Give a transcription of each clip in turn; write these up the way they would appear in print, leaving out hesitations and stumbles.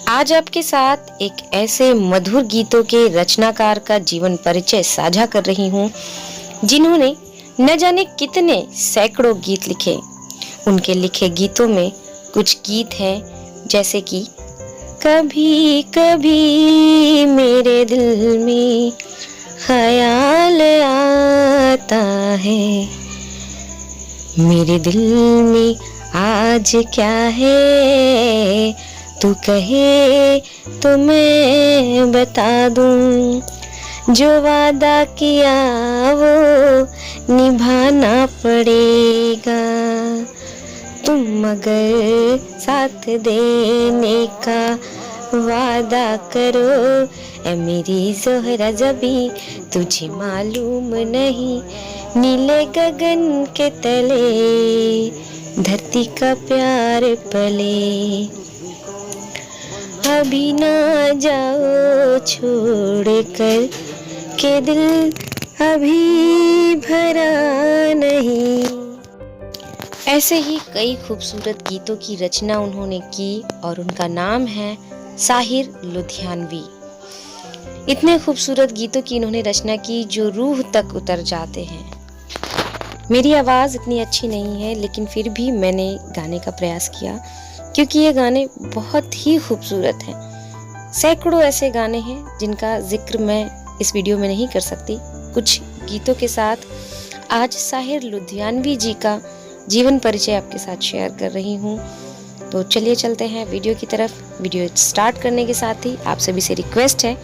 आज आपके साथ एक ऐसे मधुर गीतों के रचनाकार का जीवन परिचय साझा कर रही हूँ जिन्होंने न जाने कितने सैकड़ों गीत लिखे। उनके लिखे गीतों में कुछ गीत हैं जैसे कि कभी कभी मेरे दिल में ख्याल आता है, मेरे दिल में आज क्या है, तू कहे तो मैं बता दूं, जो वादा किया वो निभाना पड़ेगा, तुम अगर साथ देने का वादा करो, ऐ मेरी ज़ोहरा ज़बी तुझे मालूम नहीं, नीले गगन के तले धरती का प्यार पले, अभी ना जाओ छोड़ कर के दिल अभी भरा नहीं। ऐसे ही कई खूबसूरत गीतों की रचना उन्होंने की और उनका नाम है साहिर लुधियानवी। इतने खूबसूरत गीतों की इन्होंने रचना की जो रूह तक उतर जाते हैं। मेरी आवाज़ इतनी अच्छी नहीं है लेकिन फिर भी मैंने गाने का प्रयास किया क्योंकि ये गाने बहुत ही खूबसूरत हैं। सैकड़ों ऐसे गाने हैं जिनका जिक्र मैं इस वीडियो में नहीं कर सकती। कुछ गीतों के साथ आज साहिर लुधियानवी जी का जीवन परिचय आपके साथ शेयर कर रही हूँ। तो चलिए चलते हैं वीडियो की तरफ। वीडियो स्टार्ट करने के साथ ही आप सभी से रिक्वेस्ट है,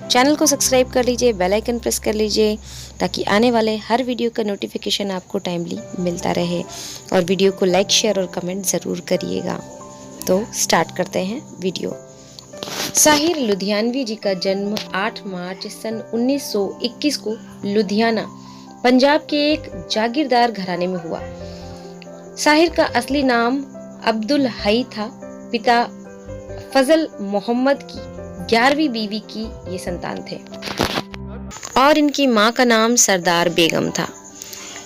चैनल को सब्सक्राइब कर लीजिए, बेल आइकन प्रेस कर लीजिए ताकि आने वाले हर वीडियो का नोटिफिकेशन आपको टाइमली मिलता रहे, और वीडियो को लाइक शेयर और कमेंट ज़रूर करिएगा। तो स्टार्ट करते हैं वीडियो। साहिर लुधियानवी जी का जन्म 8 मार्च सन 1921 को लुधियाना, पंजाब के एक जागीरदार घराने में हुआ। साहिर का असली नाम अब्दुल हई था। पिता फजल मोहम्मद की 11वीं बीवी की ये संतान थे और इनकी माँ का नाम सरदार बेगम था।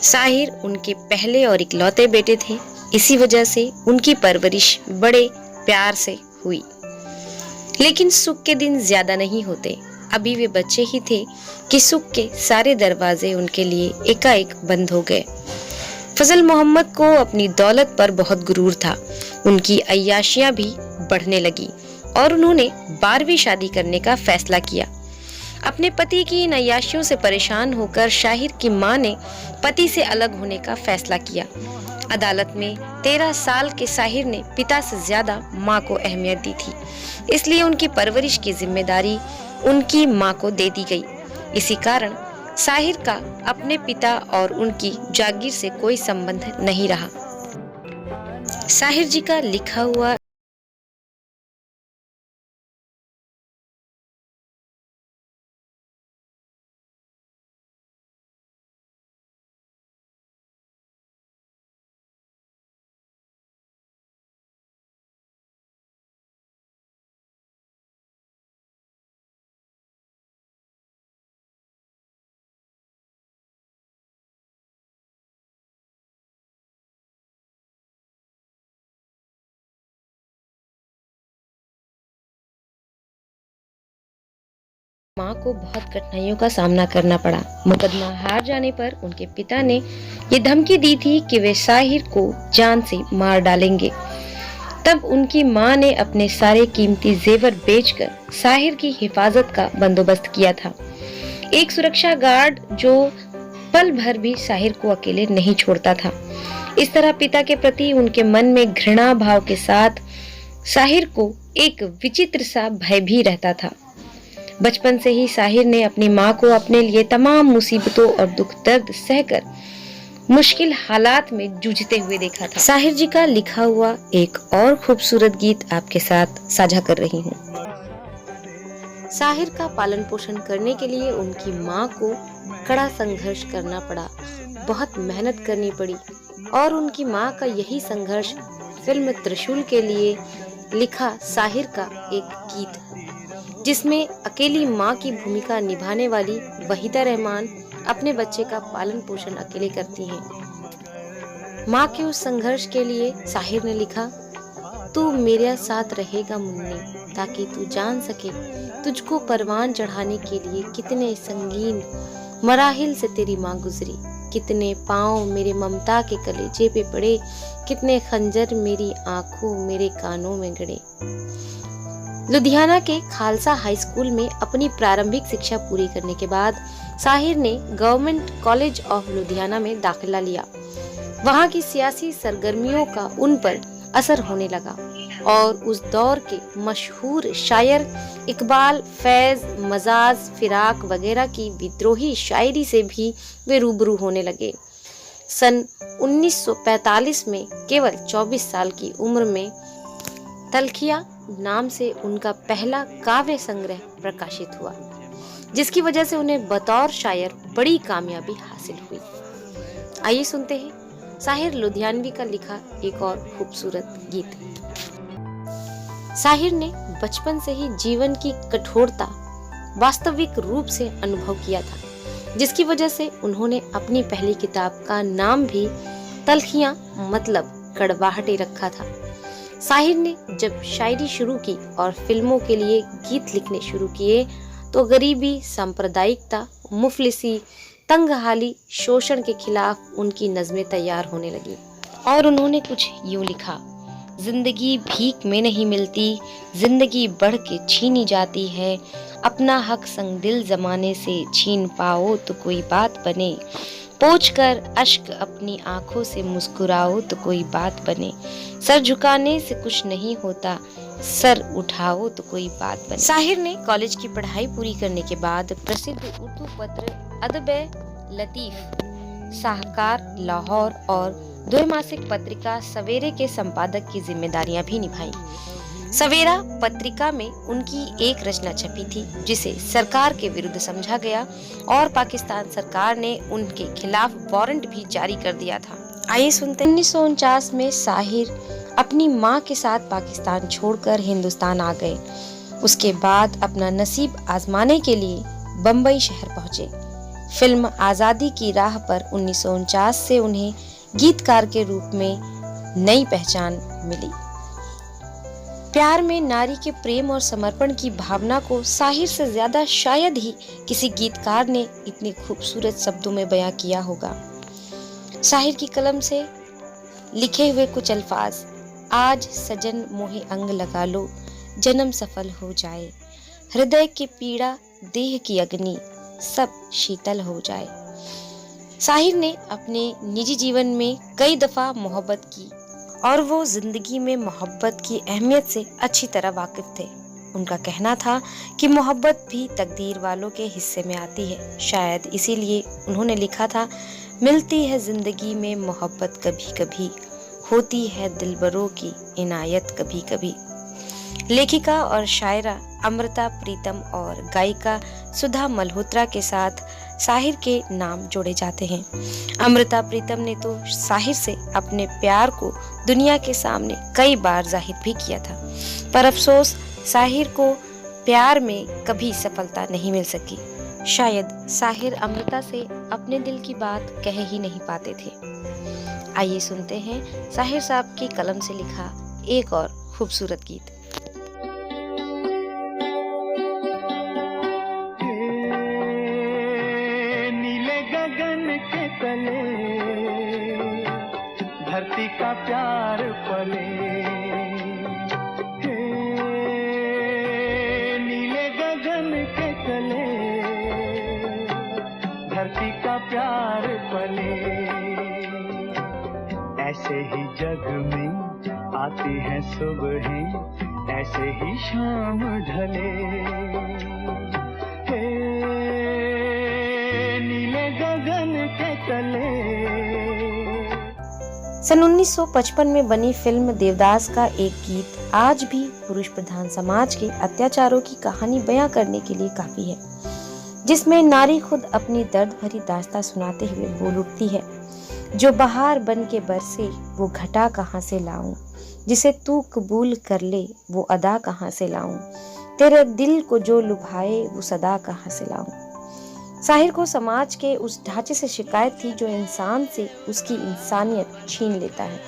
साहिर उनके पहले और इकलौते बेटे थे, इसी वजह से उनकी परवरिश बड़े प्यार से हुई। लेकिन सुख के दिन ज्यादा नहीं होते। अभी वे बच्चे ही थे कि सुख के सारे दरवाजे उनके लिए एकाएक बंद हो गए। फजल मोहम्मद को अपनी दौलत पर बहुत गुरूर था। उनकी अय्याशियां भी बढ़ने लगी और उन्होंने 12वीं शादी करने का फैसला किया। अपने पति की इन अय्याशियों से परेशान होकर साहिर की मां ने पति से अलग होने का फैसला किया। अदालत में 13 साल के साहिर ने पिता से ज्यादा मां को अहमियत दी थी, इसलिए उनकी परवरिश की जिम्मेदारी उनकी मां को दे दी गई। इसी कारण साहिर का अपने पिता और उनकी जागीर से कोई संबंध नहीं रहा। साहिर जी का लिखा हुआ मां को बहुत कठिनाइयों का सामना करना पड़ा। मुकदमा हार जाने पर उनके पिता ने ये धमकी दी थी कि वे साहिर को जान से मार डालेंगे। तब उनकी मां ने अपने सारे कीमती जेवर बेचकर साहिर की हिफाजत का बंदोबस्त किया था। एक सुरक्षा गार्ड जो पल भर भी साहिर को अकेले नहीं छोड़ता था। इस तरह पिता के प्रति उनके मन में घृणा भाव के साथ साहिर को एक विचित्र सा भय भी रहता था। बचपन से ही साहिर ने अपनी मां को अपने लिए तमाम मुसीबतों और दुख दर्द सहकर मुश्किल हालात में जूझते हुए देखा था। साहिर जी का लिखा हुआ एक और खूबसूरत गीत आपके साथ साझा कर रही हूँ। साहिर का पालन पोषण करने के लिए उनकी मां को कड़ा संघर्ष करना पड़ा, बहुत मेहनत करनी पड़ी, और उनकी मां का यही संघर्ष फिल्म त्रिशूल के लिए लिखा साहिर का एक गीत जिसमें अकेली मां की भूमिका निभाने वाली वहीदा रहमान अपने बच्चे का पालन पोषण अकेले करती हैं। मां के उस संघर्ष के लिए साहिर ने लिखा, तू मेरे साथ रहेगा मुन्नी, ताकि तू जान सके तुझको परवान चढ़ाने के लिए कितने संगीन मराहिल से तेरी माँ गुजरी, कितने पाँव मेरे ममता के कलेजे पे पड़े, कितने खंजर मेरी आंखों मेरे कानों में गड़े। लुधियाना के खालसा हाई स्कूल में अपनी प्रारंभिक शिक्षा पूरी करने के बाद साहिर ने गवर्नमेंट कॉलेज ऑफ लुधियाना में दाखिला लिया। वहां की सियासी सरगर्मियों का उन पर असर होने लगा और उस दौर के मशहूर शायर इकबाल, फैज, मजाज, फिराक वगैरह की विद्रोही शायरी से भी वे रूबरू होने लगे। सन 1945 में केवल 24 साल की उम्र में तलखिया नाम से उनका पहला काव्य संग्रह प्रकाशित हुआ, जिसकी वजह से उन्हें बतौर शायर बड़ी कामयाबी हासिल हुई। आइए सुनते हैं साहिर लुधियानवी का लिखा एक और खूबसूरत गीत। साहिर ने बचपन से ही जीवन की कठोरता वास्तविक रूप से अनुभव किया था, जिसकी वजह से उन्होंने अपनी पहली किताब का नाम भी तलखियां मतलब कड़वाहटे रखा था। साहिर ने जब शायरी शुरू की और फिल्मों के लिए गीत लिखने शुरू किए तो गरीबी, सांप्रदायिकता, मुफलिसी, तंगहाली, शोषण के खिलाफ उनकी नज़में तैयार होने लगी और उन्होंने कुछ यूं लिखा। जिंदगी भीख में नहीं मिलती, जिंदगी बढ़ के छीनी जाती है, अपना हक संग दिल जमाने से छीन पाओ तो कोई बात बने, पोंछ कर अश्क अपनी आंखों से मुस्कुराओ तो कोई बात बने, सर झुकाने से कुछ नहीं होता, सर उठाओ तो कोई बात बने। साहिर ने कॉलेज की पढ़ाई पूरी करने के बाद प्रसिद्ध उर्दू पत्र अदब-ए लतीफ, साहकार लाहौर और द्विमासिक पत्रिका सवेरे के संपादक की जिम्मेदारियां भी निभाई। सवेरा पत्रिका में उनकी एक रचना छपी थी जिसे सरकार के विरुद्ध समझा गया और पाकिस्तान सरकार ने उनके खिलाफ वारंट भी जारी कर दिया था। आइए सुनते हैं। 1949 में साहिर अपनी मां के साथ पाकिस्तान छोड़कर हिंदुस्तान आ गए। उसके बाद अपना नसीब आजमाने के लिए बम्बई शहर पहुंचे। फिल्म आजादी की राह पर 1949 से उन्हें गीतकार के रूप में नई पहचान मिली। प्यार में नारी के प्रेम और समर्पण की भावना को साहिर से ज्यादा शायद ही किसी गीतकार ने इतने खूबसूरत शब्दों में बयां किया होगा। साहिर की कलम से लिखे हुए कुछ अल्फाज, आज सजन मोहे अंग लगा लो, जन्म सफल हो जाए, हृदय की पीड़ा देह की अग्नि सब शीतल हो जाए। साहिर ने अपने निजी जीवन में कई दफा मोहब्बत की और वो जिंदगी में मोहब्बत की अहमियत से अच्छी तरह वाकिफ थे। उनका कहना था कि मोहब्बत भी तकदीर वालों के हिस्से में आती है। शायद इसीलिए उन्होंने लिखा था, मिलती है जिंदगी में मोहब्बत कभी कभी, होती है दिलबरों की इनायत कभी कभी। लेखिका और शायरा अमृता प्रीतम और गायिका सुधा मल्होत्रा के साथ साहिर के नाम जोड़े जाते हैं। अमृता प्रीतम ने तो साहिर से अपने प्यार को दुनिया के सामने कई बार जाहिर भी किया था, पर अफसोस साहिर को प्यार में कभी सफलता नहीं मिल सकी। शायद साहिर अमृता से अपने दिल की बात कह ही नहीं पाते थे। आइए सुनते हैं साहिर साहब की कलम से लिखा एक और खूबसूरत गीत। धरती का प्यार पले, नीले गगन के तले, धरती का प्यार पले, ऐसे ही जग में आती हैं सुबहें, ऐसे ही शाम ढले, नीले गगन के तले। सन 1955 में बनी फिल्म देवदास का एक गीत आज भी पुरुष प्रधान समाज के अत्याचारों की कहानी बयां करने के लिए काफी है, जिसमें नारी खुद अपनी दर्द भरी दास्तां सुनाते हुए बोल उठती है, जो बहार बन के बरसे वो घटा कहाँ से लाऊं, जिसे तू कबूल कर ले वो अदा कहाँ से लाऊं, तेरे दिल को जो लुभाए वो सदा कहाँ से लाऊं। साहिर को समाज के उस ढांचे से शिकायत थी जो इंसान से उसकी इंसानियत छीन लेता है,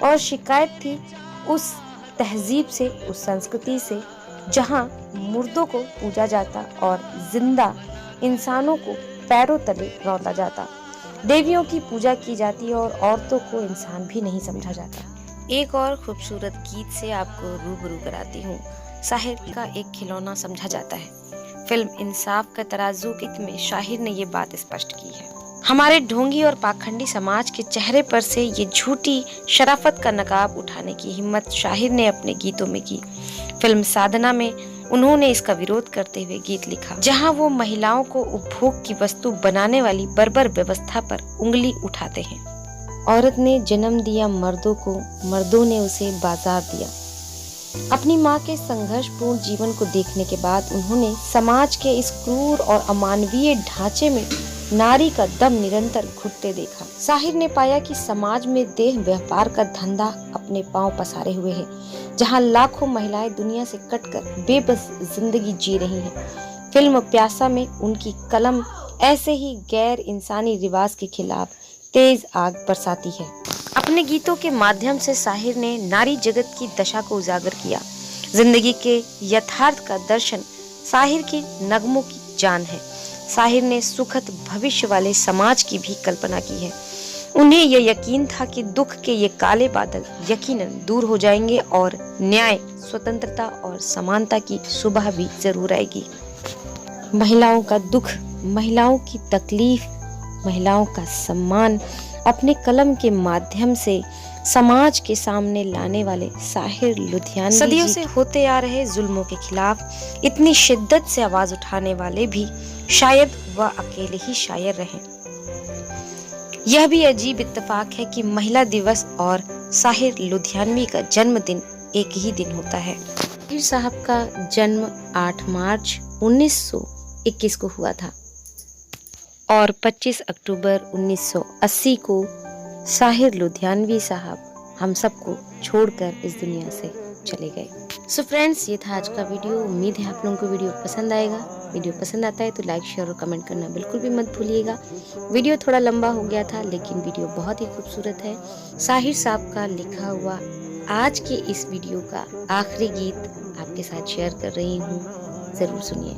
और शिकायत थी उस तहजीब से, उस संस्कृति से जहाँ मुर्दों को पूजा जाता और जिंदा इंसानों को पैरों तले रौंदा जाता, देवियों की पूजा की जाती और औरतों को इंसान भी नहीं समझा जाता। एक और खूबसूरत गीत से आपको रूबरू कराती हूँ। साहिर का एक खिलौना समझा जाता है। फिल्म इंसाफ का तराजू में शाहिर ने ये बात स्पष्ट की है। हमारे ढोंगी और पाखंडी समाज के चेहरे पर से ये झूठी शराफत का नकाब उठाने की हिम्मत शाहिर ने अपने गीतों में की। फिल्म साधना में उन्होंने इसका विरोध करते हुए गीत लिखा, जहां वो महिलाओं को उपभोग की वस्तु बनाने वाली बर्बर व्यवस्था पर उंगली उठाते हैं। औरत ने जन्म दिया मर्दों को, मर्दों ने उसे बाजार दिया। अपनी माँ के संघर्षपूर्ण जीवन को देखने के बाद उन्होंने समाज के इस क्रूर और अमानवीय ढांचे में नारी का दम निरंतर घुटते देखा। साहिर ने पाया कि समाज में देह व्यापार का धंधा अपने पांव पसारे हुए है, जहां लाखों महिलाएं दुनिया से कटकर बेबस जिंदगी जी रही हैं। फिल्म प्यासा में उनकी कलम ऐसे ही गैर इंसानी रिवाज के खिलाफ तेज आग बरसाती है। अपने गीतों के माध्यम से साहिर ने नारी जगत की दशा को उजागर किया। जिंदगी के यथार्थ का दर्शन साहिर के नगमों की जान है। साहिर ने सुखद भविष्य वाले समाज की भी कल्पना की है। उन्हें यह यकीन था कि दुख के ये काले बादल यकीनन दूर हो जाएंगे और न्याय, स्वतंत्रता और समानता की सुबह भी जरूर आएगी। महिलाओं का दुख, महिलाओं की तकलीफ, महिलाओं का सम्मान अपने कलम के माध्यम से समाज के सामने लाने वाले साहिर लुधियानवी सदियों से होते आ रहे जुल्मों के खिलाफ इतनी शिद्दत से आवाज उठाने वाले भी शायद वह अकेले ही शायर रहे। यह भी अजीब इत्तेफाक है कि महिला दिवस और साहिर लुधियानवी का जन्मदिन एक ही दिन होता है। साहिर साहब का जन्म 8 मार्च 1921 को हुआ था और 25 अक्टूबर 1980 को साहिर लुधियानवी साहब हम सबको छोड़कर इस दुनिया से चले गए। सो फ्रेंड्स, ये था आज का वीडियो। उम्मीद है आप लोगों को वीडियो पसंद आएगा। वीडियो पसंद आता है तो लाइक, शेयर और कमेंट करना बिल्कुल भी मत भूलिएगा। वीडियो थोड़ा लंबा हो गया था लेकिन वीडियो बहुत ही खूबसूरत है। साहिर साहब का लिखा हुआ आज के इस वीडियो का आखिरी गीत आपके साथ शेयर कर रही हूँ, जरूर सुनिए।